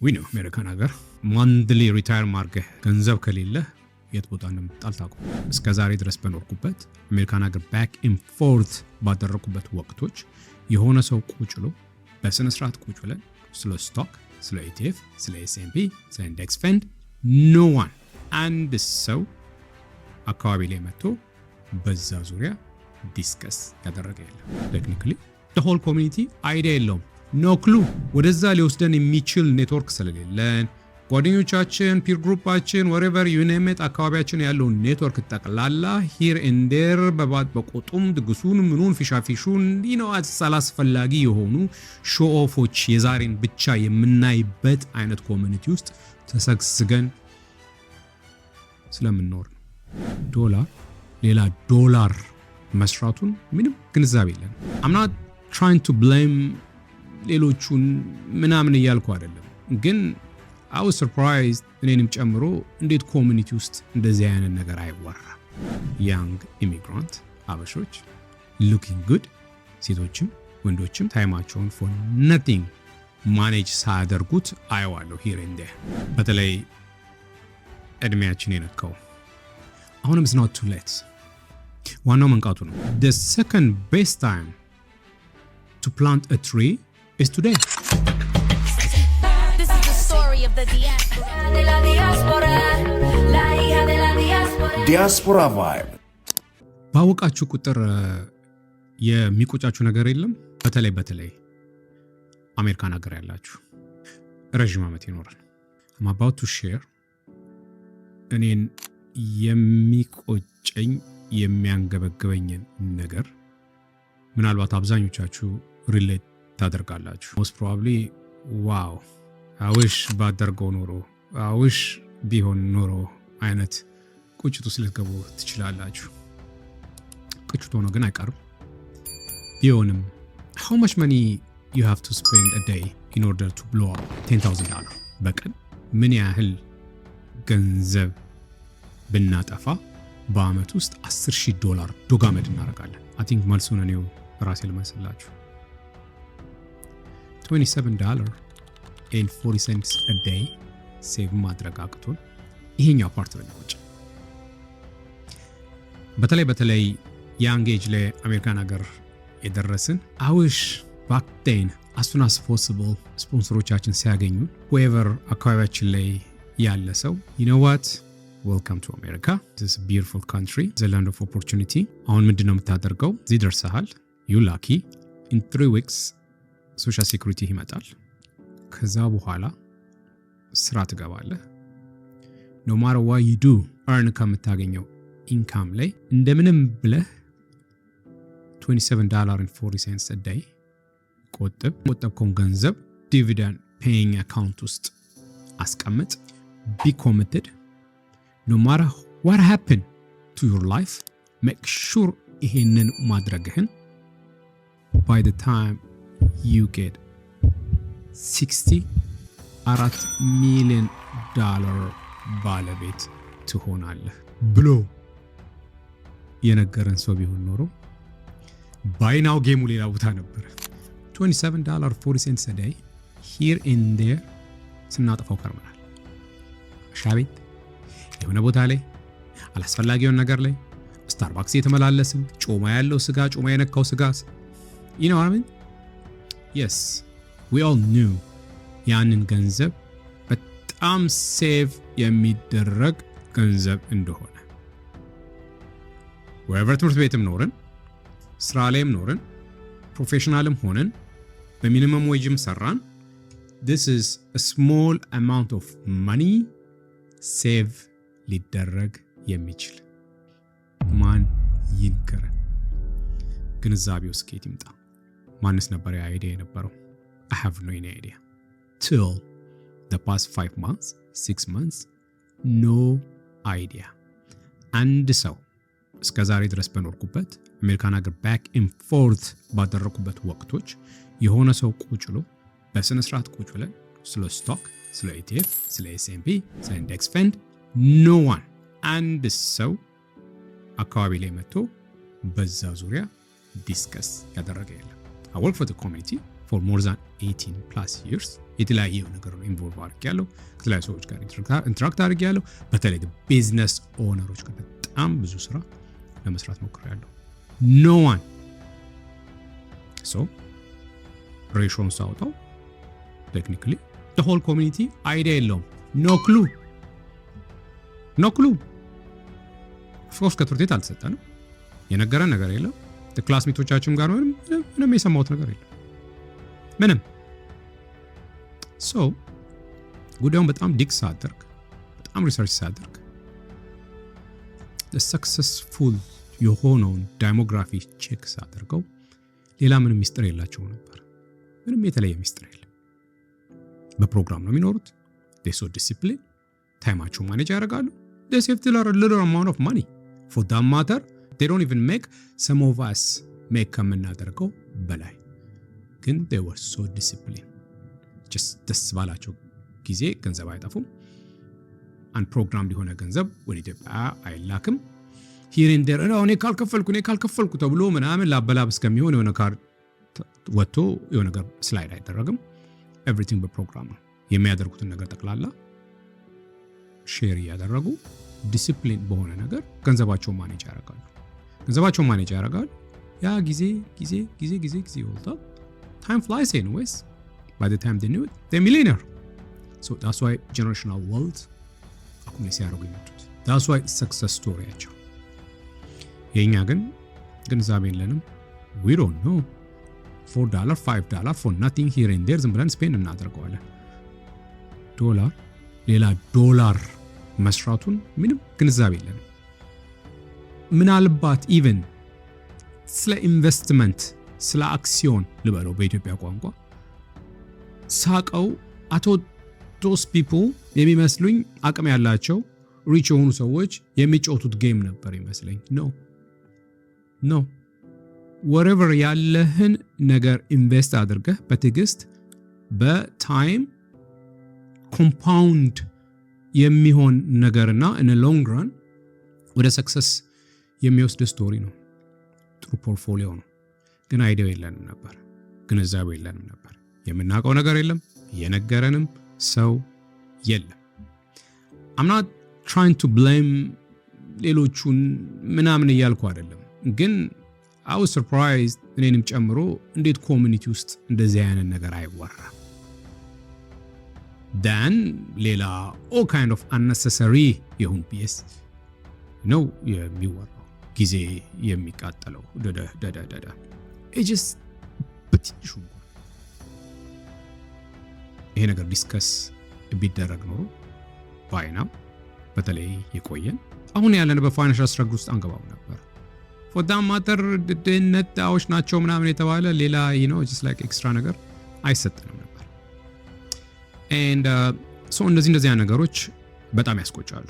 ዊ ነው አሜሪካን ሀገር ማንድሊ ሪታየር ማርገህ ገንዘብ ከሌለ የት ቦታ እንደምትጣል ታውቁ። እስከ ዛሬ ድረስ በኖርኩበት አሜሪካን ሀገር ባክ ኤንድ ፎርት ባደረኩበት ወቅቶች የሆነ ሰው ቁጭ ብሎ በስነ ስርዓት ቁጭ ብለን ስለ ስቶክ፣ ስለ ኢቲኤፍ፣ ስለ ኤስኤምፒ፣ ስለ ኢንዴክስ ፈንድ ኖ ዋን አንድ ሰው አካባቢ ላይ መጥቶ በዛ ዙሪያ ዲስከስ ያደረገ የለም። ቴክኒካሊ the whole community አይዲያ የለውም። ኖ ክሉ ወደዛ ሊወስደን የሚችል ኔትወርክ ስለሌለን ጓደኞቻችን ፒር ግሩፓችን ወሬቨር ዩኔሜት አካባቢያችን ያለው ኔትወርክ ጠቅላላ ሂር ኤንዴር በቆጡም ድግሱን ምኑን ፊሻፊሹን ነው አላስፈላጊ የሆኑ ሾኦፎች የዛሬን ብቻ የምናይበት አይነት ኮሚኒቲ ውስጥ ተሰግስገን ስለምንኖር ነው። ዶላር ሌላ ዶላር መስራቱን ምንም ግንዛቤ የለን። I'm not trying to blame ሌሎቹን ምናምን እያልኩ አይደለም፣ ግን I was surprised እኔንም ጨምሮ እንዴት ኮሚኒቲ ውስጥ እንደዚህ አይነት ነገር አይወራም። ያንግ ኢሚግራንት አበሾች looking good ሴቶችም ወንዶችም ታይማቸውን for nothing ማኔጅ ሳያደርጉት አየዋለሁ here and there። በተለይ እድሜያችን የነካው አሁንም it's not too late። ዋናው መንቃቱ ነው። The second best time to plant a tree is today. This is the story of the diaspora. De la diaspora, la hija de la diaspora. Diaspora vibe. ባወቃችሁ ቁጥር የሚቆጫችሁ ነገር የለም። በተለይ አሜሪካን ሀገር ያላችሁ ረጅም ዓመት ይኖራል። I'm about to share እኔን የሚቆጨኝ የሚያንገበግበኝን ነገር ምናልባት አብዛኞቻችሁ ሪሌት ታደርጋላችሁ። most probably ዋው አውሽ ባደርገው ኖሮ አውሽ ቢሆን ኖሮ አይነት ቁጭቱ ስለገቡ ትችላላችሁ። ቁጭቱ ነው ግን አይቀርም። ቢሆንም how much money you have to spend a day in order to blow up $10,000 በቀን ምን ያህል ገንዘብ ብናጠፋ በአመት ውስጥ $10,000 ዶጋመድ እናደርጋለን? I think መልሱን እኔው ራሴ ልመስላችሁ። $27.40 a day ሴቭ ማድረግ አቅቶን ይሄኛው ፓርት ነው የሚቆጭ። በተለይ ያንግ ኤጅ ላይ አሜሪካን ሀገር የደረስን አውሽ ባክ ዴን as soon as possible ስፖንሰሮቻችን ሲያገኙ whoever አካባቢያችን ላይ ያለ ሰው you know what welcome to America, this beautiful country, the land of opportunity. አሁን ምንድነው የምታደርገው? እዚህ ደርሰሃል፣ you lucky, in 3 weeks social security ይመጣል። ከዛ በኋላ ስራ ትገባለህ። no matter what you do earn ከምታገኘው ኢንካም ላይ እንደምንም ብለህ $27.40 a day ቆጠብከውን ገንዘብ dividend paying account ውስጥ አስቀምጥ። be committed. No matter what happened to your life, make sure ይሄንን ማድረግህን by the time you get $64 million ባለቤት ትሆናለህ ብሎ የነገረን ሰው ቢሆን ኖሮ ባይናው ጌሙ ሌላ ቦታ ነበር። $27.40 a day here and there ስናጠፋው ከርመናል። ሻቤት የሆነ ቦታ ላይ አላስፈላጊውን ነገር ላይ ስታርባክስ የተመላለስን ጮማ ያለው ስጋ ጮማ የነካው ስጋ you know what I mean? Yes, we all knew ያንን ገንዘብ በጣም ሴቭ የሚደረግ ገንዘብ እንደሆነ wherever ትምህርት ቤትም ኖርን ስራ ላይም ኖርን ፕሮፌሽናልም ሆነን በሚኒመም ዌጅም ሰራን this is a small amount of money ሴቭ ሊደረግ የሚችል ማን ይንገረን? ግንዛቤው ስኬት ይምጣ። ማንስ ነበር ያ አይዲያ የነበረው? I have no idea till the past 5 months 6 months no idea። አንድ ሰው እስከ ዛሬ ድረስ በኖርኩበት አሜሪካን ሀገር ባክ ኤንድ ፎርት ባደረኩበት ወቅቶች የሆነ ሰው ቁጭ ብሎ በስነ ስርዓት ቁጭ ብለን ስለ ስቶክ፣ ስለ ኢቲኤፍ፣ ስለ ኤስኤምፒ፣ ስለ ኢንዴክስ ፈንድ ኖ ዋን አንድ ሰው አካባቢ ላይ መጥቶ በዛ ዙሪያ ዲስከስ ያደረገ የለም። I work for the community for more than 18 plus years የተለያየ ነገር ነው ኢንቮልቭ አድርጌያለሁ። ከተለያዩ ሰዎች ጋር ኢንተራክት አድርጌያለሁ። በተለይ ቢዝነስ ኦነሮች ጋር በጣም ብዙ ስራ ለመስራት ሞክሬያለሁ። ኖ ዋን ሶ ሬሾን ሳውጣው ቴክኒካሊ the whole community አይዲያ የለውም። ኖ ክሉ ኦፍኮርስ ከትምህርት ቤት አልተሰጠንም። የነገረን ነገር የለም። ክላስሜቶቻችን ጋር ምንም የሰማሁት ነገር የለም ምንም። ሶ ጉዳዩን በጣም ዲግ ሳደርግ በጣም ሪሰርች ሳደርግ ሰክሰስፉል የሆነውን ዳይሞግራፊ ቼክ ሳደርገው ሌላ ምንም ሚስጥር የላቸው ነበር። ምንም የተለየ ሚስጥር የለም። በፕሮግራም ነው የሚኖሩት። they so discipline ታይማቸው ማኔጅ ያደርጋሉ። they save a little amount of money for that matter they don't even make some of us make ከምናደርገው በላይ ግን they were so disciplined just ደስ ባላቸው ጊዜ ገንዘብ አይጠፉም። አንድ ፕሮግራም ሊሆነ ገንዘብ ወደ ኢትዮጵያ አይላክም። here and there እኔ ካልከፈልኩ ተብሎ ምናምን ላበላብ እስከሚሆን የሆነ ካርድ ወጥቶ የሆነ ነገር ስላይድ አይደረግም። ኤቭሪቲንግ በፕሮግራም ነው የሚያደርጉትን ነገር ጠቅላላ ሼር እያደረጉ ዲሲፕሊን በሆነ ነገር ገንዘባቸውን ማኔጅ ያደርጋሉ። ያ ጊዜ ይወጣል። time flies anyways. By the time they knew it, they're millionaire. So that's why generational wealth አኩሙሌት ሲያደርጉ ይመጡት። that's why success story ያቸው። የኛ ግን ግንዛቤ የለንም። we don't know. $4 $5 for nothing here and there ዝም ብለን ስፔን እናደርገዋለን። ዶላር ሌላ ዶላር መስራቱን ምንም ግንዛቤ የለንም። ምናልባት ኢቨን ስለ ኢንቨስትመንት ስለ አክሲዮን ልበለው በኢትዮጵያ ቋንቋ ሳቀው አቶ those people የሚመስሉኝ አቅም ያላቸው ሪች የሆኑ ሰዎች የሚጫወቱት ጌም ነበር ይመስለኝ። ኖ whatever ያለህን ነገር ኢንቨስት አድርገህ በትዕግስት በታይም ኮምፓውንድ የሚሆን ነገርና in a long run ወደ ሰክሰስ የሚወስድ ስቶሪ ነው። ጥሩ ፖርትፎሊዮ ነው። ግን አይዲያው የለንም ነበር፣ ግንዛቤው የለንም ነበር። የምናውቀው ነገር የለም፣ የነገረንም ሰው የለም። I'm not trying to blame ሌሎቹን ምናምን እያልኩ አይደለም፣ ግን I was surprised እኔንም ጨምሮ እንዴት ኮሚኒቲ ውስጥ እንደዚህ አይነት ነገር አይወራም። then ሌላ all kind of unnecessary የሆኑ ቢስ ነው የሚወራው፣ ጊዜ የሚቃጠለው ደደ it just በትንሹ ይሄ ነገር ዲስከስ ቢደረግ ኖሮ ባይና በተለይ የቆየን አሁን ያለን በፋይናንሻል ስትራግል ውስጥ አንገባው ነበር። for that matter ድህነት ዳዎች ናቸው ምናምን የተባለ ሌላ just like extra ነገር አይሰጠንም ነበር። and so እንደዚህ ነገሮች በጣም ያስቆጫሉ፣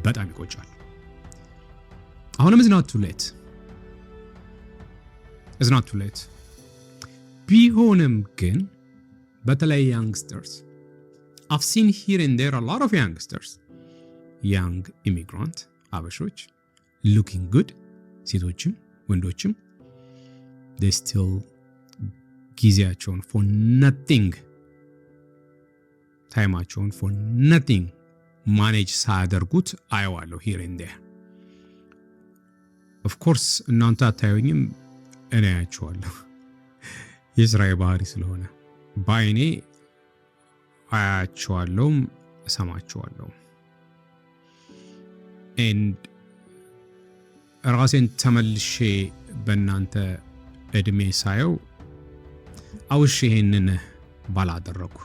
በጣም ይቆጫሉ። አሁንም it's not too late ቢሆንም ግን በተለይ youngsters I've seen here and there a lot of youngsters young immigrant አበሾች looking good ሴቶችም ወንዶችም they still ጊዜያቸውን for nothing ታይማቸውን for nothing manage ሳያደርጉት አየዋለሁ here and there of course እናንተ አታዩኝም እኔ አያቸዋለሁ የስራዬ ባህሪ ስለሆነ ባይኔ አያቸዋለሁም እሰማቸዋለሁ and ራሴን ተመልሼ በእናንተ እድሜ ሳየው አውሽ ይሄንን ባላደረኩ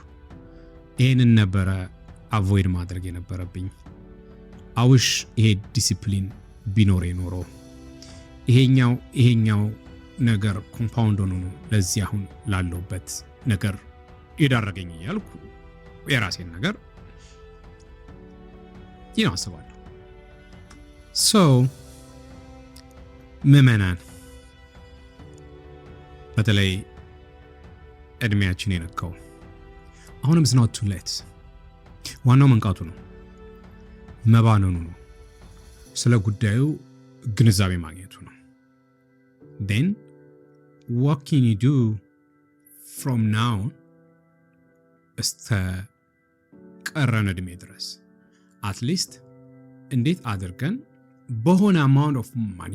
ይሄንን ነበረ አቮይድ ማድረግ የነበረብኝ አውሽ ይሄ ዲሲፕሊን ቢኖር ኖሮ ይሄኛው ነገር ኮምፓውንድ ሆኖ ነው ለዚህ አሁን ላለውበት ነገር ይዳረገኝ ያልኩ የራሴን ነገር አስባለሁ። so ምዕመናን በተለይ እድሜያችን የነካው አሁንም it's not too late ዋናው መንቃቱ ነው፣ መባነኑ ነው፣ ስለ ጉዳዩ ግንዛቤ ማግኘቱ ነው። then what can you do from now እስተ ቀረን እድሜ ድረስ አትሊስት እንዴት አድርገን በሆነ አማውንት ኦፍ ማኒ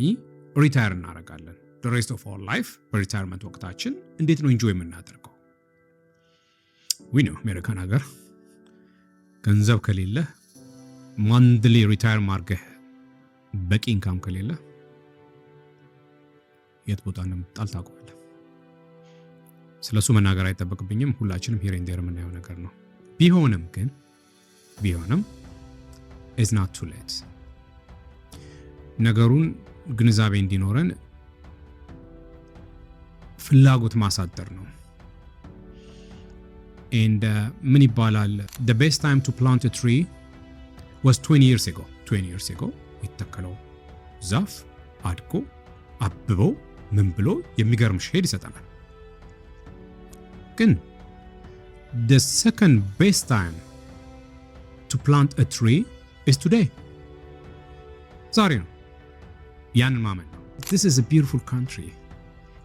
ሪታየር እናደርጋለን? the rest of our life በሪታየርመንት ወቅታችን እንዴት ነው ኢንጆይ የምናደርገው? ዊ ነው አሜሪካን ሀገር ገንዘብ ከሌለ ማንድሊ ሪታየር ማርገህ በቂ ኢንካም ከሌለ የት ቦታ እንደምትጣል ታውቀዋለህ። ስለሱ መናገር አይጠበቅብኝም። ሁላችንም ሂር ኤንድ ዴር የምናየው ነገር ነው። ቢሆንም it's not too late። ነገሩን ግንዛቤ እንዲኖረን ፍላጎት ማሳደር ነው። and ምን ይባላል the best time to plant a tree was 20 years ago የተተከለው ዛፍ አድጎ አብበው ምን ብሎ የሚገርም ሼድ ይሰጠናል። ግን the second best time to plant a tree is today ዛሬ ነው። ያንን ማመን ነው። this is a beautiful country,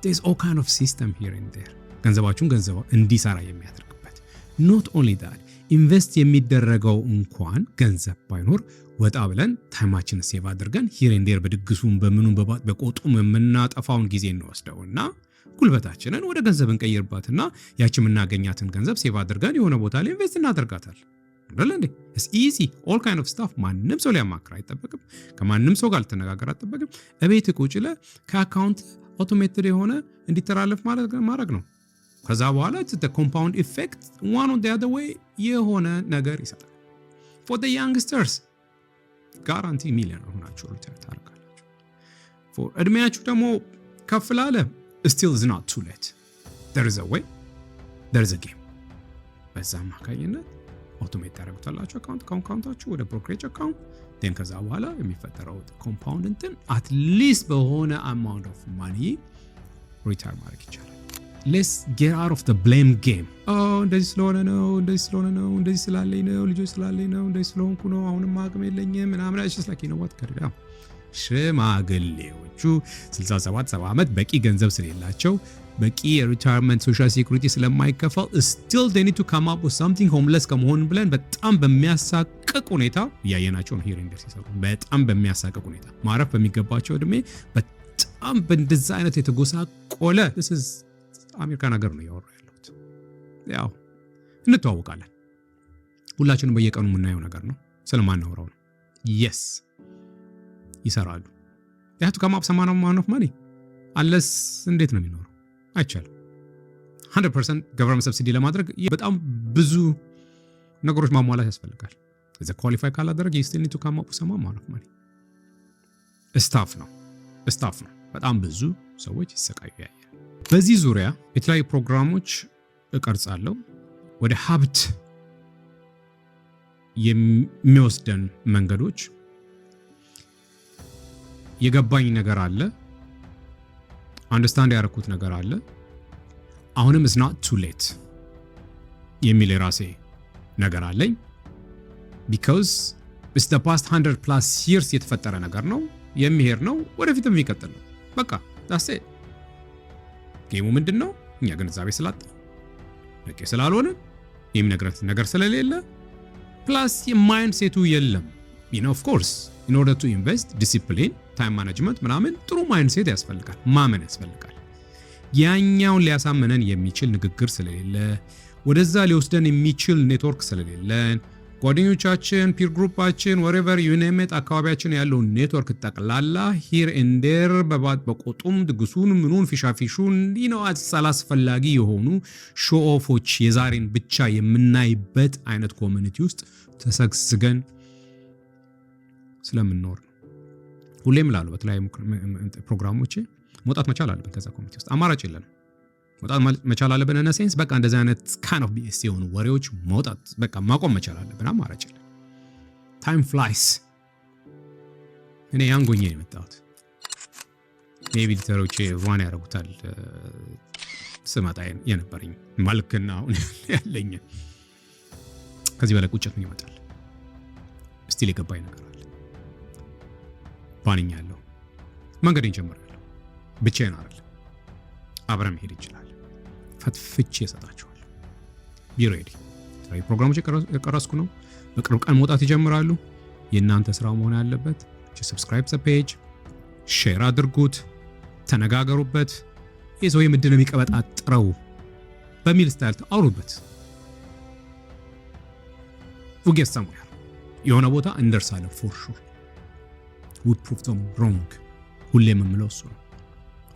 there's all kind of system here and there። ገንዘባችሁን ገንዘብ እንዲሰራ የሚያደርግበት not only that ኢንቨስት የሚደረገው እንኳን ገንዘብ ባይኖር ወጣ ብለን ታይማችንን ሴቭ አድርገን ሂር ኤንድ ዴር በድግሱም በምኑም በቆጡም የምናጠፋውን ጊዜ እንወስደውና ጉልበታችንን ወደ ገንዘብ እንቀይርባትና ያቺ የምናገኛትን ገንዘብ ሴቭ አድርገን የሆነ ቦታ ላይ ኢንቨስት እናደርጋታል። አይደል እንዴ? it's easy all kind of stuff። ማንም ሰው ሊያማክር አይጠበቅም። ከማንም ሰው ጋር ልትነጋገር አይጠበቅም። እቤት ቁጭ ብለህ ከአካውንት አውቶሜትድ የሆነ እንዲተላለፍ ማድረግ ነው። ከዛ በኋላ the compound effect one or the other way የሆነ ነገር ይሰጣል። for the youngsters guarantee ሚሊዮነር ሆናችሁ ሪታየር ታደርጋላችሁ። for እድሜያችሁ ደግሞ ከፍ ላለ still is not too late። there is a way, there is a game። በዛ አማካኝነት አውቶሜት ታደርጉታላችሁ አካውንታችሁ ወደ ብሮከሬጅ አካውንት then ከዛ በኋላ የሚፈጠረው ኮምፓውንድ እንትን at least በሆነ amount of money ሪታየር ማድረግ ይቻላል። let's get out of the blame game። እንደዚህ ስለሆነ ነው እንደዚህ ስላለኝ ነው ልጆች ስላለኝ ነው እንደዚህ ስለሆንኩ ነው አሁንም አቅም የለኝም ምናምን just like you know what ከሪዳ ሽማግሌዎቹ 67 70 ዓመት በቂ ገንዘብ ስለሌላቸው በቂ የሪታየርመንት ሶሻል ሴኩሪቲ ስለማይከፈል still they need to come up with something homeless ከመሆን ብለን በጣም በሚያሳቅቅ ሁኔታ እያየናቸው ነው። ሂር ኤንድ ዴር ሲሰሩ በጣም በሚያሳቅቅ ሁኔታ ማረፍ በሚገባቸው እድሜ በጣም በእንደዛ አይነት የተጎሳቆለ this is አሜሪካን ሀገር ነው ያወራው ያለሁት። ያው እንተዋወቃለን ሁላችንም በየቀኑ የምናየው ነገር ነው ስለማናወራው ነው። yes ይሰራሉ they have to come up some amount of money unless እንዴት ነው የሚኖረው? አይቻልም። 100% ገቨርንመንት ሰብሲዲ ለማድረግ በጣም ብዙ ነገሮች ማሟላት ያስፈልጋል። እዛ ኳሊፋይ ካላደረገ you still need to come up with some amount of money። ስታፍ ነው በጣም ብዙ ሰዎች ይሰቃዩ ያያል። በዚህ ዙሪያ የተለያዩ ፕሮግራሞች እቀርጻለሁ። ወደ ሀብት የሚወስደን መንገዶች የገባኝ ነገር አለ፣ አንደርስታንድ ያደረኩት ነገር አለ። አሁንም it's not too late የሚል የራሴ ነገር አለኝ because it's the past 100+ years የተፈጠረ ነገር ነው፣ የሚሄድ ነው፣ ወደፊትም የሚቀጥል ነው። በቃ that's it። ጌሙ ምንድነው? እኛ ግንዛቤ ስላጣ በቂ ስላልሆነ የሚነግረን ነገር ስለሌለ ፕላስ የማይንድ ሴቱ የለም። you know of course in order to invest discipline time management ምናምን ጥሩ ማይንድ ሴት ያስፈልጋል፣ ማመን ያስፈልጋል። ያኛውን ሊያሳመነን የሚችል ንግግር ስለሌለ ወደዛ ሊወስደን የሚችል ኔትወርክ ስለሌለን ጓደኞቻችን ፒር ግሩፓችን whatever you name it አካባቢያችን ያለው ኔትወርክ ጠቅላላ ሂር ኤንድ ዴር በቆጡም ድግሱን ምኑን ፊሻፊሹን ነው አላስፈላጊ የሆኑ ሾው ኦፎች የዛሬን ብቻ የምናይበት አይነት ኮሚኒቲ ውስጥ ተሰግስገን ስለምንኖር ሁሌም ላሉ በተለያዩ ፕሮግራሞች መውጣት መቻል አለብን። ከዛ ኮሚኒቲ ውስጥ አማራጭ የለንም። መውጣት መቻል አለብን። እና ሴንስ በቃ እንደዛ አይነት kind of BS የሆኑ ወሬዎች መውጣት በቃ ማቆም መቻል አለብን። አማራጭ የለም። ታይም ፍላይስ። እኔ ያንጎኝ ነው የመጣሁት። ሜቢ ሊተሮቼ ዋን ያደርጉታል ስመጣ የነበረኝ መልክና ያለኝ ከዚህ በላይ ቁጭት ምን ይመጣል? ስቲል የገባኝ ነገር አለ። ባንኛለሁ፣ መንገዴን ጀምራለሁ። ብቻዬን አይደለም፣ አብረን መሄድ እንችላለን። ፈትፍቼ እሰጣችኋለሁ። ቢ ሬዲ የተለያዩ ፕሮግራሞች የቀረስኩ ነው። በቅርብ ቀን መውጣት ይጀምራሉ። የእናንተ ስራ መሆን ያለበት ሰብስክራይብ ዘ ፔጅ፣ ሼር አድርጉት፣ ተነጋገሩበት። ይህ ሰው ምንድን ነው የሚቀበጣጥረው በሚል ስታይል አውሩበት። we'll get somewhere የሆነ ቦታ እንደርሳለን for sure. would prove them wrong. ሁሌም የምለው እሱ ነው።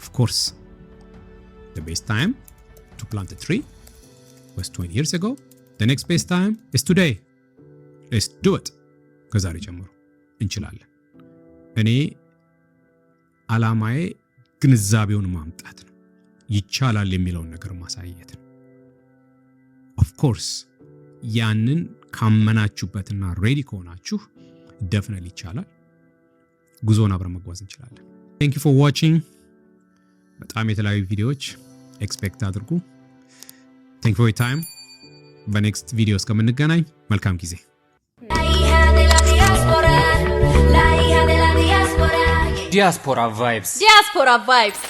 of course the best time to plant a tree was 20 years ago. The next best time is today. Let's do it. ከዛሬ ጀምሮ እንችላለን። እኔ አላማዬ ግንዛቤውን ማምጣት ነው። ይቻላል የሚለውን ነገር ማሳየት ነው። of course ያንን ካመናችሁበትና ሬዲ ከሆናችሁ definitely ይቻላል። ጉዞውን አብረን መጓዝ እንችላለን። thank you for watching. በጣም የተለያዩ ቪዲዮዎች ኤክስፔክት አድርጉ። thank you for your time. በኔክስት ቪዲዮ እስከምንገናኝ መልካም ጊዜ። Diaspora Vibes. Diaspora Vibes.